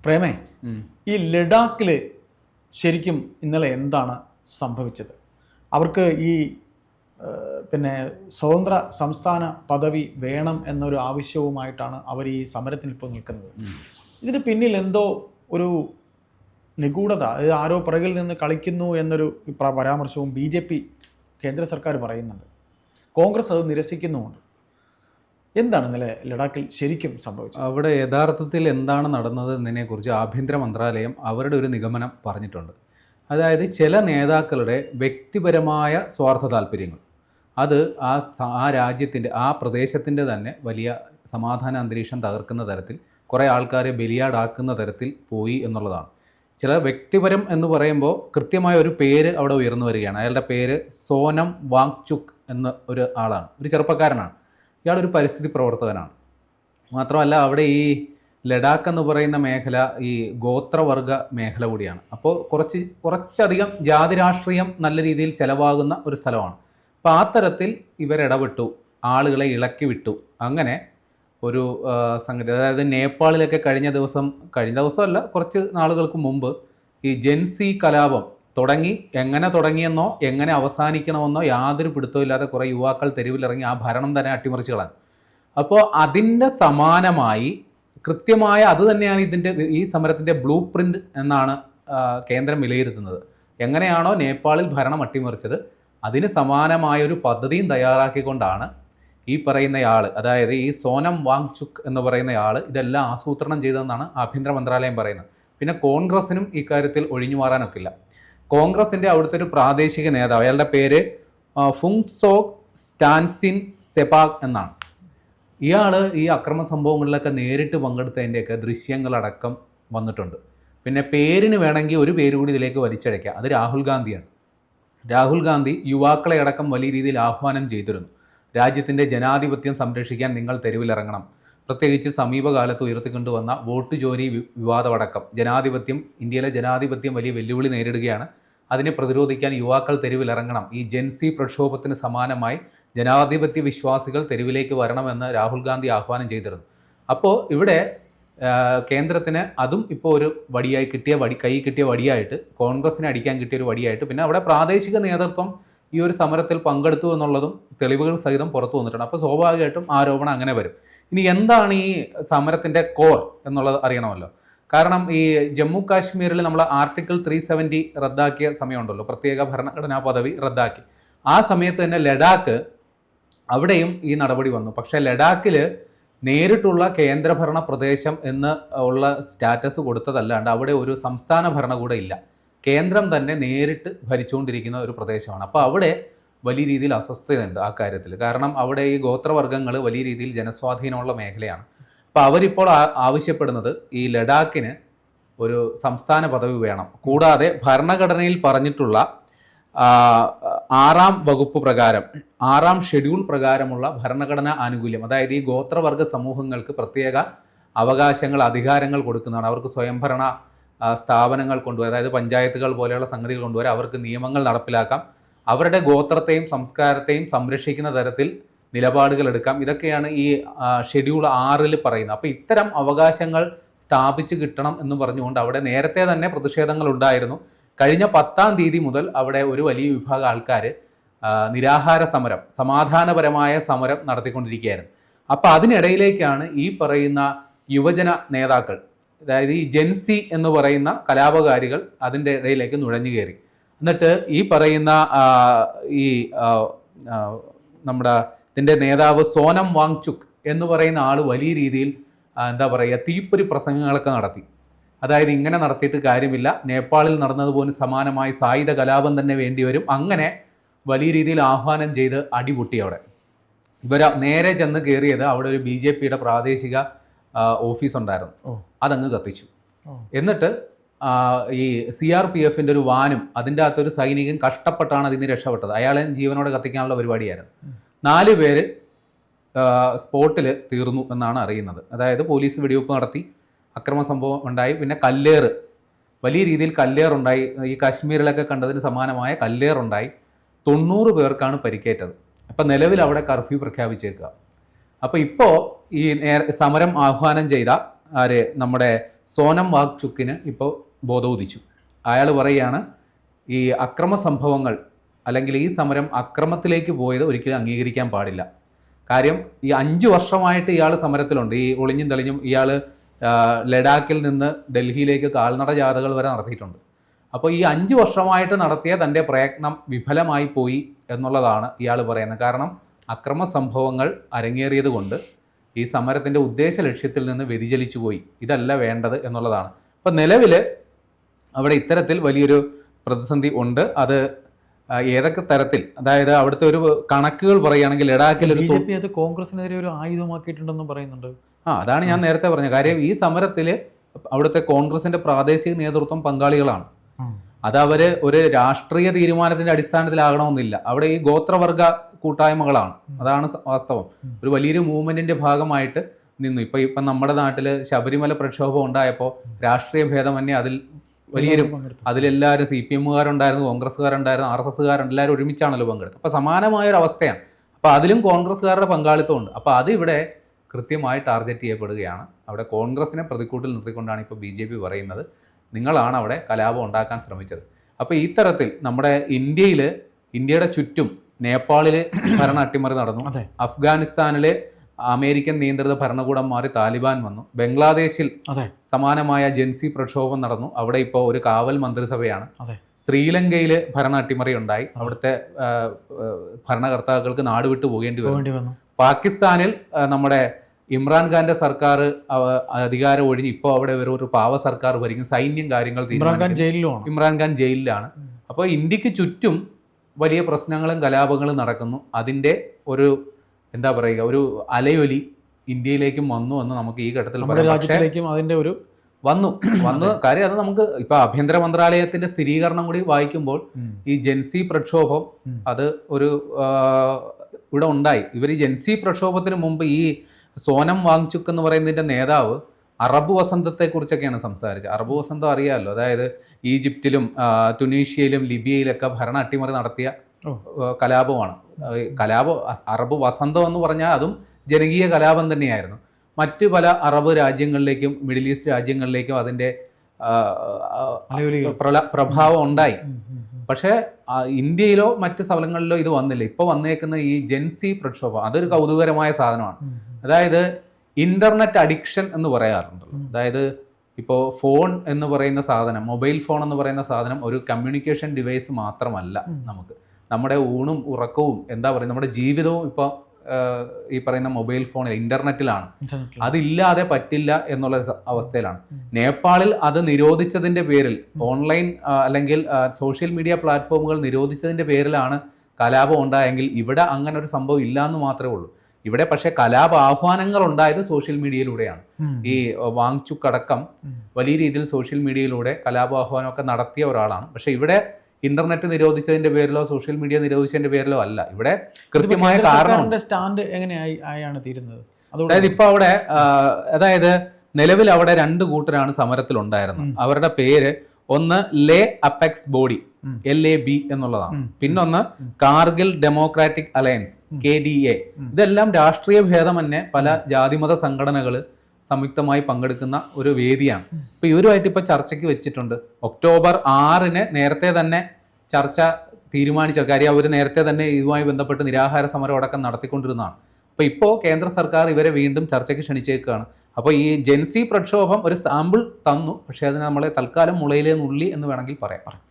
പ്രേമേ, ഈ ലഡാക്കിൽ ശരിക്കും ഇന്നലെ എന്താണ് സംഭവിച്ചത്? അവർക്ക് ഈ സ്വതന്ത്ര സംസ്ഥാന പദവി വേണം എന്നൊരു ആവശ്യവുമായിട്ടാണ് അവർ ഈ സമരത്തിന് ഇപ്പോൾ നിൽക്കുന്നത്. ഇതിന് പിന്നിൽ എന്തോ ഒരു നിഗൂഢത, ആരോ പിറകിൽ നിന്ന് കളിക്കുന്നു എന്നൊരു പരാമർശവും BJP കേന്ദ്ര സർക്കാർ പറയുന്നുണ്ട്. കോൺഗ്രസ് അത് നിരസിക്കുന്നുമുണ്ട്. എന്താണ് ഇന്നലെ ലഡാക്കിൽ ശരിക്കും സംഭവിച്ചത്? അവിടെ യഥാർത്ഥത്തിൽ എന്താണ് നടന്നത് എന്നതിനെക്കുറിച്ച് ആഭ്യന്തര മന്ത്രാലയം അവരുടെ ഒരു നിഗമനം പറഞ്ഞിട്ടുണ്ട്. അതായത് ചില നേതാക്കളുടെ വ്യക്തിപരമായ സ്വാർത്ഥ താല്പര്യങ്ങൾ അത് ആ രാജ്യത്തിൻ്റെ ആ പ്രദേശത്തിൻ്റെ തന്നെ വലിയ സമാധാന അന്തരീക്ഷം തകർക്കുന്ന തരത്തിൽ കുറേ ആൾക്കാരെ ബലിയാടാക്കുന്ന തരത്തിൽ പോയി എന്നുള്ളതാണ്. ചില വ്യക്തിപരം എന്ന് പറയുമ്പോൾ കൃത്യമായ ഒരു പേര് അവിടെ ഉയർന്നു വരികയാണ്. അയാളുടെ പേര് സോനം വാങ്ചുക് എന്ന ഒരു ആളാണ്, ഒരു ചെറുപ്പക്കാരനാണ്. ഇയാളൊരു പരിസ്ഥിതി പ്രവർത്തകനാണ്. മാത്രമല്ല അവിടെ ഈ ലഡാക്ക് എന്ന് പറയുന്ന മേഖല ഈ ഗോത്രവർഗ മേഖല കൂടിയാണ്. അപ്പോൾ കുറച്ചധികം ജാതി രാഷ്ട്രീയം നല്ല രീതിയിൽ ചിലവാകുന്ന ഒരു സ്ഥലമാണ്. അപ്പോൾ ആ തരത്തിൽ ഇവരിടപെട്ടു, ആളുകളെ ഇളക്കി വിട്ടു. അങ്ങനെ ഒരു സംഗതി, അതായത് നേപ്പാളിലൊക്കെ കഴിഞ്ഞ ദിവസമല്ല കുറച്ച് നാളുകൾക്ക് മുമ്പ് ഈ ജെൻസി കലാപം എങ്ങനെ തുടങ്ങിയെന്നോ എങ്ങനെ അവസാനിക്കണമെന്നോ യാതൊരു പിടുത്തമില്ലാതെ കുറേ യുവാക്കൾ തെരുവിലിറങ്ങി ആ ഭരണം തന്നെ അട്ടിമറിച്ച് കളഞ്ഞു. അപ്പോൾ അതിൻ്റെ സമാനമായി കൃത്യമായ അത് തന്നെയാണ് ഈ സമരത്തിൻ്റെ ബ്ലൂ പ്രിൻ്റ് എന്നാണ് കേന്ദ്രം വിലയിരുത്തുന്നത്. എങ്ങനെയാണോ നേപ്പാളിൽ ഭരണം അട്ടിമറിച്ചത് അതിന് സമാനമായൊരു പദ്ധതിയും തയ്യാറാക്കിക്കൊണ്ടാണ് ഈ പറയുന്നയാൾ, അതായത് ഈ സോനം വാങ്ചുക് എന്ന് പറയുന്നയാൾ ഇതെല്ലാം ആസൂത്രണം ചെയ്തതെന്നാണ് ആഭ്യന്തര മന്ത്രാലയം പറയുന്നത്. പിന്നെ കോൺഗ്രസിനും ഇക്കാര്യത്തിൽ ഒഴിഞ്ഞു മാറാനൊക്കില്ല. കോൺഗ്രസിൻ്റെ അവിടുത്തെ ഒരു പ്രാദേശിക നേതാവ്, അയാളുടെ പേര് ഫുങ്സോക് സ്റ്റാൻസിൻ സെപാക് എന്നാണ്. ഇയാൾ ഈ അക്രമ സംഭവങ്ങളിലൊക്കെ നേരിട്ട് പങ്കെടുത്തതിൻ്റെയൊക്കെ ദൃശ്യങ്ങളടക്കം വന്നിട്ടുണ്ട്. പിന്നെ പേരിന് വേണമെങ്കിൽ ഒരു പേര് കൂടി ഇതിലേക്ക് വലിച്ചഴയ്ക്കാം, അത് രാഹുൽ ഗാന്ധിയാണ്. രാഹുൽ ഗാന്ധി യുവാക്കളെ അടക്കം വലിയ രീതിയിൽ ആഹ്വാനം ചെയ്തിരുന്നു. രാജ്യത്തിൻ്റെ ജനാധിപത്യം സംരക്ഷിക്കാൻ നിങ്ങൾ തെരുവിലിറങ്ങണം. പ്രത്യേകിച്ച് സമീപകാലത്ത് ഉയർത്തിക്കൊണ്ടുവന്ന വോട്ട് ചോരി വിവാദമടക്കം ഇന്ത്യയിലെ ജനാധിപത്യം വലിയ വെല്ലുവിളി നേരിടുകയാണ്. അതിനെ പ്രതിരോധിക്കാൻ യുവാക്കൾ തെരുവിലിറങ്ങണം. ഈ ജെൻസി പ്രക്ഷോഭത്തിന് സമാനമായി ജനാധിപത്യ വിശ്വാസികൾ തെരുവിലേക്ക് വരണമെന്ന് രാഹുൽ ഗാന്ധി ആഹ്വാനം ചെയ്തിരുന്നു. അപ്പോൾ ഇവിടെ കേന്ദ്രത്തിന് അതും ഇപ്പോൾ ഒരു കൈ കിട്ടിയ വടിയായിട്ട്, കോൺഗ്രസിനെ അടിക്കാൻ കിട്ടിയ ഒരു വടിയായിട്ട്, പിന്നെ അവിടെ പ്രാദേശിക നേതൃത്വം ഈ ഒരു സമരത്തിൽ പങ്കെടുത്തു എന്നുള്ളതും തെളിവുകൾ സഹിതം പുറത്തു വന്നിട്ടുണ്ട്. അപ്പോൾ സ്വാഭാവികമായിട്ടും ആരോപണം അങ്ങനെ വരും. ഇനി എന്താണ് ഈ സമരത്തിൻ്റെ കോർ എന്നുള്ളത് അറിയണമല്ലോ. കാരണം ഈ ജമ്മു കാശ്മീരിൽ നമ്മൾ ആർട്ടിക്കിൾ 370 റദ്ദാക്കിയ സമയമുണ്ടല്ലോ, പ്രത്യേക ഭരണഘടനാ പദവി റദ്ദാക്കി. ആ സമയത്ത് തന്നെ ലഡാക്ക്, അവിടെയും ഈ നടപടി വന്നു. പക്ഷേ ലഡാക്കിൽ നേരിട്ടുള്ള കേന്ദ്രഭരണ പ്രദേശം എന്ന് ഉള്ള സ്റ്റാറ്റസ് കൊടുത്തതല്ലാണ്ട് അവിടെ ഒരു സംസ്ഥാന ഭരണകൂടം ഇല്ല. കേന്ദ്രം തന്നെ നേരിട്ട് ഭരിച്ചുകൊണ്ടിരിക്കുന്ന ഒരു പ്രദേശമാണ്. അപ്പോൾ അവിടെ വലിയ രീതിയിൽ അസ്വസ്ഥതയുണ്ട് ആ കാര്യത്തിൽ. കാരണം അവിടെ ഈ ഗോത്രവർഗ്ഗങ്ങൾ വലിയ രീതിയിൽ ജനസ്വാധീനമുള്ള മേഖലയാണ്. അപ്പോൾ അവരിപ്പോൾ ആവശ്യപ്പെടുന്നത് ഈ ലഡാക്കിന് ഒരു സംസ്ഥാന പദവി വേണം. കൂടാതെ ഭരണഘടനയിൽ പറഞ്ഞിട്ടുള്ള 6ാം വകുപ്പ് പ്രകാരം 6ാം ഷെഡ്യൂൾ പ്രകാരമുള്ള ഭരണഘടനാ ആനുകൂല്യം, അതായത് ഈ ഗോത്രവർഗ സമൂഹങ്ങൾക്ക് പ്രത്യേക അവകാശങ്ങൾ, അധികാരങ്ങൾ കൊടുക്കുന്നതാണ്. അവർക്ക് സ്വയംഭരണ സ്ഥാപനങ്ങൾ കൊണ്ടുവരാം, അതായത് പഞ്ചായത്തുകൾ പോലെയുള്ള സംഗതികൾ കൊണ്ടുവരാം, അവർക്ക് നിയമങ്ങൾ നടപ്പിലാക്കാം, അവരുടെ ഗോത്രത്തെയും സംസ്കാരത്തെയും സംരക്ഷിക്കുന്ന തരത്തിൽ നിലപാടുകൾ എടുക്കാം. ഇതൊക്കെയാണ് ഈ ഷെഡ്യൂൾ 6 പറയുന്നത്. അപ്പോൾ ഇത്തരം അവകാശങ്ങൾ സ്ഥാപിച്ച് കിട്ടണം എന്ന് പറഞ്ഞുകൊണ്ട് അവിടെ നേരത്തെ തന്നെ പ്രതിഷേധങ്ങൾ ഉണ്ടായിരുന്നു. കഴിഞ്ഞ 10-ാം തീയതി മുതൽ അവിടെ ഒരു വലിയ വിഭാഗം ആൾക്കാർ നിരാഹാര സമരം, സമാധാനപരമായ സമരം നടത്തിക്കൊണ്ടിരിക്കുകയായിരുന്നു. അപ്പോൾ അതിനിടയിലേക്കാണ് ഈ പറയുന്ന യുവജന നേതാക്കൾ, അതായത് ഈ ജെൻസി എന്ന് പറയുന്ന കലാപകാരികൾ അതിൻ്റെ ഇടയിലേക്ക് നുഴഞ്ഞു കയറി. എന്നിട്ട് ഈ പറയുന്ന നമ്മുടെ ഇതിൻ്റെ നേതാവ് സോനം വാങ്ചുക് എന്ന് പറയുന്ന ആൾ വലിയ രീതിയിൽ തീപ്പൊരി പ്രസംഗങ്ങളൊക്കെ നടത്തി. അതായത് ഇങ്ങനെ നടത്തിയിട്ട് കാര്യമില്ല, നേപ്പാളിൽ നടന്നതുപോലെ സമാനമായി സായുധ കലാപം തന്നെ വേണ്ടിവരും. അങ്ങനെ വലിയ രീതിയിൽ ആഹ്വാനം ചെയ്ത് അടിപൊട്ടി. അവിടെ നേരെ ചെന്ന് കയറിയത് അവിടെ ഒരു BJPയുടെ പ്രാദേശിക ഓഫീസ് ഉണ്ടായിരുന്നു, അതങ്ങ് കത്തിച്ചു. എന്നിട്ട് ഈ CRPFൻ്റെ ഒരു വാനും അതിൻ്റെ അകത്തൊരു സൈനികൻ കഷ്ടപ്പെട്ടാണ് അതിന് രക്ഷപ്പെട്ടത്. അയാളെ ജീവനോടെ കത്തിക്കാനുള്ള പരിപാടിയായിരുന്നു. 4 പേര് സ്പോട്ടിൽ തീർന്നു എന്നാണ് അറിയുന്നത്. അതായത് പോലീസ് വെടിവെപ്പ് നടത്തി, അക്രമ സംഭവം ഉണ്ടായി. പിന്നെ വലിയ രീതിയിൽ കല്ലേറുണ്ടായി. ഈ കാശ്മീരിലൊക്കെ കണ്ടതിന് സമാനമായ കല്ലേറുണ്ടായി. 90 പേർക്കാണ് പരിക്കേറ്റത്. അപ്പം നിലവിൽ അവിടെ കർഫ്യൂ പ്രഖ്യാപിച്ചേക്കുക. അപ്പോൾ ഇപ്പോൾ ഈ സമരം ആഹ്വാനം ചെയ്ത ആര് നമ്മുടെ സോനം വാങ്ചുക്കിന് ഇപ്പോൾ ബോധോദിച്ചു. അയാൾ പറയുകയാണ് ഈ അക്രമ സംഭവങ്ങൾ അല്ലെങ്കിൽ ഈ സമരം അക്രമത്തിലേക്ക് പോയത് ഒരിക്കലും അംഗീകരിക്കാൻ പാടില്ല. കാര്യം ഈ 5 വർഷമായിട്ട് ഇയാൾ സമരത്തിലുണ്ട്. ഈ ഒളിഞ്ഞും തെളിഞ്ഞും ഇയാൾ ലഡാക്കിൽ നിന്ന് ഡൽഹിയിലേക്ക് കാൽനട ജാഥകൾ വരെ നടത്തിയിട്ടുണ്ട്. അപ്പോൾ ഈ 5 വർഷമായിട്ട് നടത്തിയ തൻ്റെ പ്രയത്നം വിഫലമായി പോയി എന്നുള്ളതാണ് ഇയാൾ പറയുന്നത്. കാരണം അക്രമ സംഭവങ്ങൾ അരങ്ങേറിയത് കൊണ്ട് ഈ സമരത്തിൻ്റെ ഉദ്ദേശ ലക്ഷ്യത്തിൽ നിന്ന് വ്യതിചലിച്ചു പോയി. ഇതല്ല വേണ്ടത് എന്നുള്ളതാണ്. അപ്പോൾ നിലവിൽ അവിടെ ഇത്തരത്തിൽ വലിയൊരു പ്രതിസന്ധി ഉണ്ട്. അത് ഏതൊക്കെ തരത്തിൽ, അതായത് അവിടുത്തെ ഒരു കണക്കുകൾ പറയുകയാണെങ്കിൽ ലഡാക്കിൽ ഒരു BJP അത് കോൺഗ്രസിനെതിരെ ഒരു ആയുധമാക്കിയിട്ടുണ്ടെന്നും പറയുന്നുണ്ട്. അതാണ് ഞാൻ നേരത്തെ പറഞ്ഞ കാര്യം. ഈ സമരത്തിൽ അവിടുത്തെ കോൺഗ്രസിന്റെ പ്രാദേശിക നേതൃത്വം പങ്കാളികളാണ്. അത് അവര് ഒരു രാഷ്ട്രീയ തീരുമാനത്തിന്റെ അടിസ്ഥാനത്തിലാകണമെന്നില്ല. അവിടെ ഈ ഗോത്രവർഗ കൂട്ടായ്മകളാണ്. അതാണ് വാസ്തവം. ഒരു വലിയൊരു മൂവ്മെന്റിന്റെ ഭാഗമായിട്ട് നിന്നു. ഇപ്പം നമ്മുടെ നാട്ടിൽ ശബരിമല പ്രക്ഷോഭം ഉണ്ടായപ്പോൾ രാഷ്ട്രീയ ഭേദമന്യേ വലിയൊരു അതിലെല്ലാവരും CPM-കാരുണ്ടായിരുന്നു, കോൺഗ്രസ്സുകാരുണ്ടായിരുന്നു, RSSകാരുണ്ട്, എല്ലാവരും ഒരുമിച്ചാണല്ലോ പങ്കെടുത്തത്. അപ്പോൾ സമാനമായൊരു അവസ്ഥയാണ്. അപ്പോൾ അതിലും കോൺഗ്രസ്സുകാരുടെ പങ്കാളിത്തമുണ്ട്. അപ്പോൾ അതിവിടെ കൃത്യമായി ടാർഗറ്റ് ചെയ്യപ്പെടുകയാണ്. അവിടെ കോൺഗ്രസിനെ പ്രതിക്കൂട്ടിൽ നിർത്തിക്കൊണ്ടാണ് ഇപ്പോൾ BJP പറയുന്നത് നിങ്ങളാണ് അവിടെ കലാപം ഉണ്ടാക്കാൻ ശ്രമിച്ചത്. അപ്പോൾ ഈ തരത്തിൽ നമ്മുടെ ഇന്ത്യയുടെ ചുറ്റും നേപ്പാളിൽ ഭരണ അട്ടിമറി നടന്നു, അഫ്ഗാനിസ്ഥാനിൽ അമേരിക്കൻ നിയന്ത്രിത ഭരണകൂടം മാറി താലിബാൻ വന്നു, ബംഗ്ലാദേശിൽ സമാനമായ ജൻസി പ്രക്ഷോഭം നടന്നു, അവിടെ ഇപ്പോൾ ഒരു കാവൽ മന്ത്രിസഭയാണ്, ശ്രീലങ്കയിൽ ഭരണ അട്ടിമറി ഉണ്ടായി, അവിടുത്തെ ഭരണകർത്താക്കൾക്ക് നാട് വിട്ടു പോകേണ്ടി വന്നു, പാകിസ്ഥാനിൽ നമ്മുടെ ഇമ്രാൻഖാന്റെ സർക്കാർ അധികാരം ഒഴിഞ്ഞ് ഇപ്പോൾ അവിടെ ഒരു പാവ സർക്കാർ ഭരിക്കും, സൈന്യം കാര്യങ്ങൾ ഇമ്രാൻഖാൻ ജയിലിലാണ്. അപ്പോൾ ഇന്ത്യക്ക് ചുറ്റും വലിയ പ്രശ്നങ്ങളും കലാപങ്ങളും നടക്കുന്നു. അതിൻ്റെ ഒരു എന്താ പറയുക, ഒരു അലയൊലി ഇന്ത്യയിലേക്കും വന്നു എന്ന് നമുക്ക് ഈ ഘട്ടത്തിൽ പറയാം. അതിന്റെ ഒരു വന്നു കാര്യം അത് നമുക്ക് ഇപ്പൊ ആഭ്യന്തര മന്ത്രാലയത്തിന്റെ സ്ഥിരീകരണം കൂടി വായിക്കുമ്പോൾ ഈ ജൻസി പ്രക്ഷോഭം അത് ഒരു ഇവിടെ ഉണ്ടായി. ഇവർ ഈ ജൻസി പ്രക്ഷോഭത്തിന് മുമ്പ് ഈ സോനം വാങ്ചുക്ക് എന്ന് പറയുന്നതിന്റെ നേതാവ് അറബ് വസന്തത്തെക്കുറിച്ചൊക്കെയാണ് സംസാരിച്ചത്. അറബ് വസന്തം അറിയാമല്ലോ, അതായത് ഈജിപ്തിലും തുനീഷ്യയിലും ലിബിയയിലൊക്കെ ഭരണ അട്ടിമറി നടത്തിയ കലാപമാണ്. അറബ് വസന്തം എന്ന് പറഞ്ഞാൽ അതും ജനകീയ കലാപം തന്നെയായിരുന്നു. മറ്റ് പല അറബ് രാജ്യങ്ങളിലേക്കും മിഡിൽ ഈസ്റ്റ് രാജ്യങ്ങളിലേക്കും അതിൻ്റെ പ്രഭാവം ഉണ്ടായി. പക്ഷേ ഇന്ത്യയിലോ മറ്റ് സ്ഥലങ്ങളിലോ ഇത് വന്നില്ല. ഇപ്പോൾ വന്നേക്കുന്ന ഈ ജൻസി പ്രക്ഷോഭം അതൊരു കൗതുകരമായ സാധനമാണ്. അതായത് ഇന്റർനെറ്റ് അഡിക്ഷൻ എന്ന് പറയാറുണ്ടല്ലോ. അതായത് ഇപ്പോൾ ഫോൺ എന്ന് പറയുന്ന സാധനം, മൊബൈൽ ഫോൺ എന്ന് പറയുന്ന സാധനം ഒരു കമ്മ്യൂണിക്കേഷൻ ഡിവൈസ് മാത്രമല്ല. നമ്മുടെ ഊണും ഉറക്കവും എന്താ പറയുക, നമ്മുടെ ജീവിതവും ഇപ്പോൾ ഈ പറയുന്ന മൊബൈൽ ഫോണിൽ ഇന്റർനെറ്റിലാണ്. അതില്ലാതെ പറ്റില്ല എന്നുള്ള അവസ്ഥയിലാണ്. നേപ്പാളിൽ അത് നിരോധിച്ചതിൻ്റെ പേരിൽ, ഓൺലൈൻ അല്ലെങ്കിൽ സോഷ്യൽ മീഡിയ പ്ലാറ്റ്ഫോമുകൾ നിരോധിച്ചതിൻ്റെ പേരിലാണ് കലാപം ഉണ്ടായെങ്കിൽ ഇവിടെ അങ്ങനെ ഒരു സംഭവം ഇല്ല എന്ന് മാത്രമേ ഉള്ളൂ. ഇവിടെ പക്ഷേ കലാപ ആഹ്വാനങ്ങൾ ഉണ്ടായത് സോഷ്യൽ മീഡിയയിലൂടെയാണ്. ഈ വാങ്ചുക്ക് അടക്കം വലിയ രീതിയിൽ സോഷ്യൽ മീഡിയയിലൂടെ കലാപാഹ്വാനമൊക്കെ നടത്തിയ ഒരാളാണ്. പക്ഷെ ഇവിടെ ഇന്റർനെറ്റ് നിരോധിച്ചതിന്റെ പേരിലോ സോഷ്യൽ മീഡിയ നിരോധിച്ചതിന്റെ പേരിലോ അല്ല. ഇവിടെ കൃത്യമായ കാരണം സ്റ്റാൻഡ് എങ്ങനെയാണ് തീരുന്നത്. അതായത് ഇപ്പൊ അവിടെ അതായത് നിലവിൽ അവിടെ 2 കൂട്ടരാണ് സമരത്തിലുണ്ടായിരുന്നത്. അവരുടെ പേര് ഒന്ന് ലേ അപ്പെക്സ് ബോഡി LAB എന്നുള്ളതാണ്, പിന്നൊന്ന് കാർഗിൽ ഡെമോക്രാറ്റിക് അലയൻസ് KDA. ഇതെല്ലാം രാഷ്ട്രീയ ഭേദമന്യേ പല ജാതിമത സംഘടനകൾ സംയുക്തമായി പങ്കെടുക്കുന്ന ഒരു വേദിയാണ്. ഇപ്പൊ ഇവരുമായിട്ട് ഇപ്പൊ ചർച്ചയ്ക്ക് വെച്ചിട്ടുണ്ട്. ഒക്ടോബർ 6 നേരത്തെ തന്നെ ചർച്ച തീരുമാനിച്ച കാര്യം. അവർ നേരത്തെ തന്നെ ഇതുമായി ബന്ധപ്പെട്ട് നിരാഹാര സമരം അടക്കം നടത്തിക്കൊണ്ടിരുന്നതാണ്. അപ്പോൾ ഇപ്പോൾ കേന്ദ്ര സർക്കാർ ഇവരെ വീണ്ടും ചർച്ചയ്ക്ക് ക്ഷണിച്ചേക്കുകയാണ്. അപ്പോൾ ഈ ജൻസി പ്രക്ഷോഭം ഒരു സാമ്പിൾ തന്നു, പക്ഷേ അതിനെ നമ്മളെ തൽക്കാലം മുളയിലേ നുള്ളി എന്ന് വേണമെങ്കിൽ പറയാം.